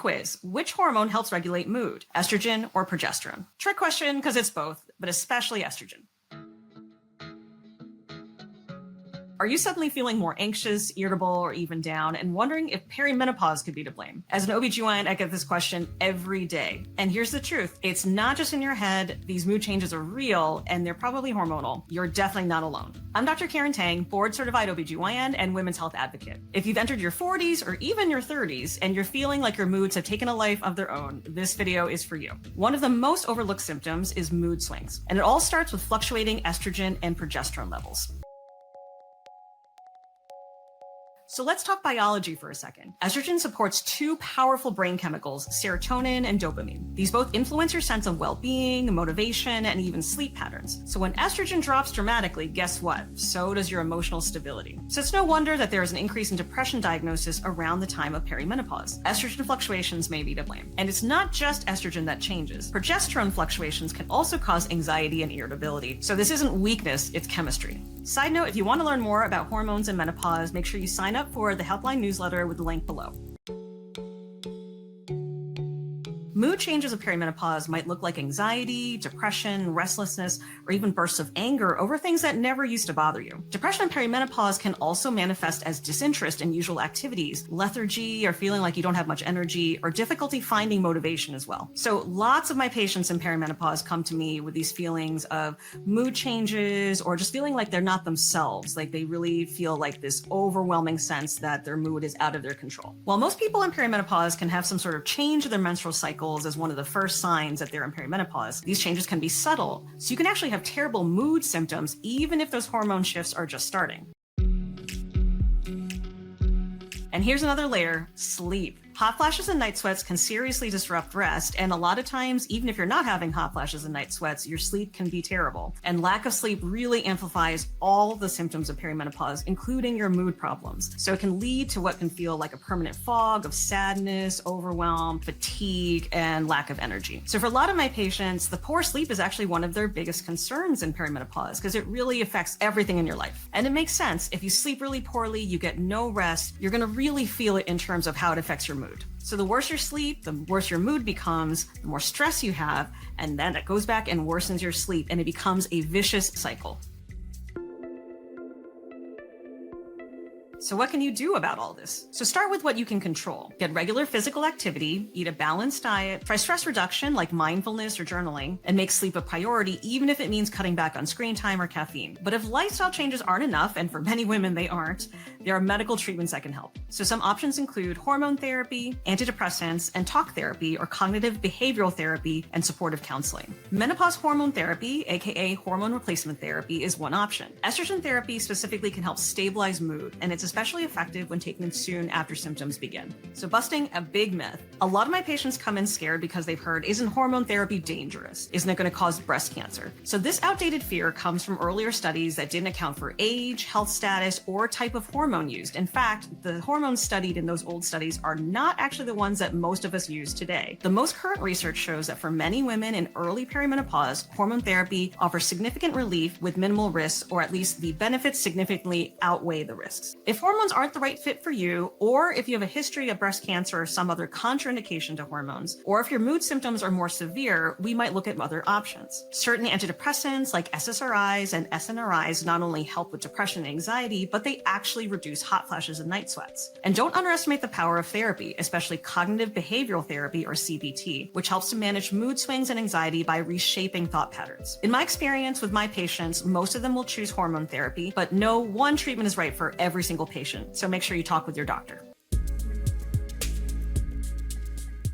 quiz. Which hormone helps regulate mood? Estrogen or progesterone? Trick question because it's both, but especially estrogen. Are you suddenly feeling more anxious, irritable, or even down and wondering if perimenopause could be to blame? As an OBGYN, I get this question every day. And here's the truth. It's not just in your head. These mood changes are real and they're probably hormonal. You're definitely not alone. I'm Dr. Karen Tang, board-certified OBGYN and women's health advocate. If you've entered your 40s or even your 30s and you're feeling like your moods have taken a life of their own, this video is for you. One of the most overlooked symptoms is mood swings, and it all starts with fluctuating estrogen and progesterone levels. So let's talk biology for a second. Estrogen supports two powerful brain chemicals, serotonin and dopamine. These both influence your sense of well-being, motivation, and even sleep patterns. So when estrogen drops dramatically, guess what? So does your emotional stability. So it's no wonder that there is an increase in depression diagnosis around the time of perimenopause. Estrogen fluctuations may be to blame. And it's not just estrogen that changes. Progesterone fluctuations can also cause anxiety and irritability. So this isn't weakness, it's chemistry. Side note, if you want to learn more about hormones and menopause, make sure you sign up for the Healthline newsletter with the link below. Mood changes of perimenopause might look like anxiety, depression, restlessness, or even bursts of anger over things that never used to bother you. Depression in perimenopause can also manifest as disinterest in usual activities, lethargy, or feeling like you don't have much energy, or difficulty finding motivation as well. So lots of my patients in perimenopause come to me with these feelings of mood changes or just feeling like they're not themselves, like they really feel like this overwhelming sense that their mood is out of their control. While most people in perimenopause can have some sort of change in their menstrual cycle as one of the first signs that they're in perimenopause, these changes can be subtle, so you can actually have terrible mood symptoms even if those hormone shifts are just starting. And here's another layer: sleep. Hot flashes and night sweats can seriously disrupt rest, and a lot of times, even if you're not having hot flashes and night sweats, your sleep can be terrible. And lack of sleep really amplifies all the symptoms of perimenopause, including your mood problems. So it can lead to what can feel like a permanent fog of sadness, overwhelm, fatigue, and lack of energy. So for a lot of my patients, the poor sleep is actually one of their biggest concerns in perimenopause because it really affects everything in your life. And it makes sense. If you sleep really poorly, you get no rest, you're going to really feel it in terms of how it affects your mood. So the worse your sleep, the worse your mood becomes, the more stress you have, and then it goes back and worsens your sleep, and it becomes a vicious cycle. So what can you do about all this? So start with what you can control. Get regular physical activity, eat a balanced diet, try stress reduction like mindfulness or journaling, and make sleep a priority even if it means cutting back on screen time or caffeine. But if lifestyle changes aren't enough, and for many women they aren't, there are medical treatments that can help. So some options include hormone therapy, antidepressants, and talk therapy or cognitive behavioral therapy and supportive counseling. Menopause hormone therapy, aka hormone replacement therapy, is one option. Estrogen therapy specifically can help stabilize mood, and it's especially effective when taken soon after symptoms begin. So busting a big myth. A lot of my patients come in scared because they've heard, isn't hormone therapy dangerous? Isn't it going to cause breast cancer? So this outdated fear comes from earlier studies that didn't account for age, health status, or type of hormone used. In fact, the hormones studied in those old studies are not actually the ones that most of us use today. The most current research shows that for many women in early perimenopause, hormone therapy offers significant relief with minimal risks, or at least the benefits significantly outweigh the risks. If hormones aren't the right fit for you, or if you have a history of breast cancer or some other contraindication to hormones, or if your mood symptoms are more severe, we might look at other options. Certain antidepressants like SSRIs and SNRIs not only help with depression and anxiety, but they actually reduce hot flashes and night sweats. And don't underestimate the power of therapy, especially cognitive behavioral therapy or CBT, which helps to manage mood swings and anxiety by reshaping thought patterns. In my experience with my patients, most of them will choose hormone therapy, but no one treatment is right for every single patient, so make sure you talk with your doctor.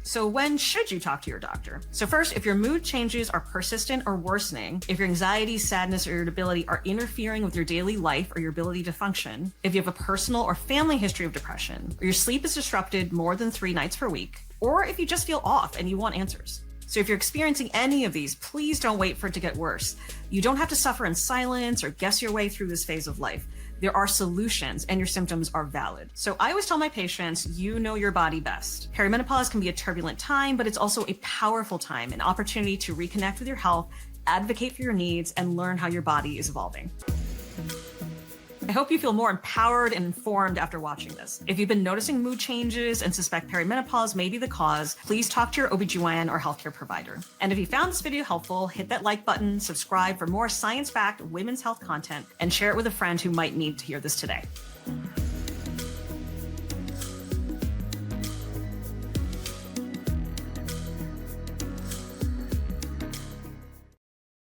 So when should you talk to your doctor? So first, if your mood changes are persistent or worsening, if your anxiety, sadness, or irritability are interfering with your daily life or your ability to function, if you have a personal or family history of depression, or your sleep is disrupted more than 3 nights per week, or if you just feel off and you want answers. So if you're experiencing any of these, please don't wait for it to get worse. You don't have to suffer in silence or guess your way through this phase of life. There are solutions and your symptoms are valid. So I always tell my patients, you know your body best. Perimenopause can be a turbulent time, but it's also a powerful time, an opportunity to reconnect with your health, advocate for your needs, and learn how your body is evolving. I hope you feel more empowered and informed after watching this. If you've been noticing mood changes and suspect perimenopause may be the cause, please talk to your OBGYN or healthcare provider. And if you found this video helpful, hit that like button, subscribe for more science-backed women's health content, and share it with a friend who might need to hear this today.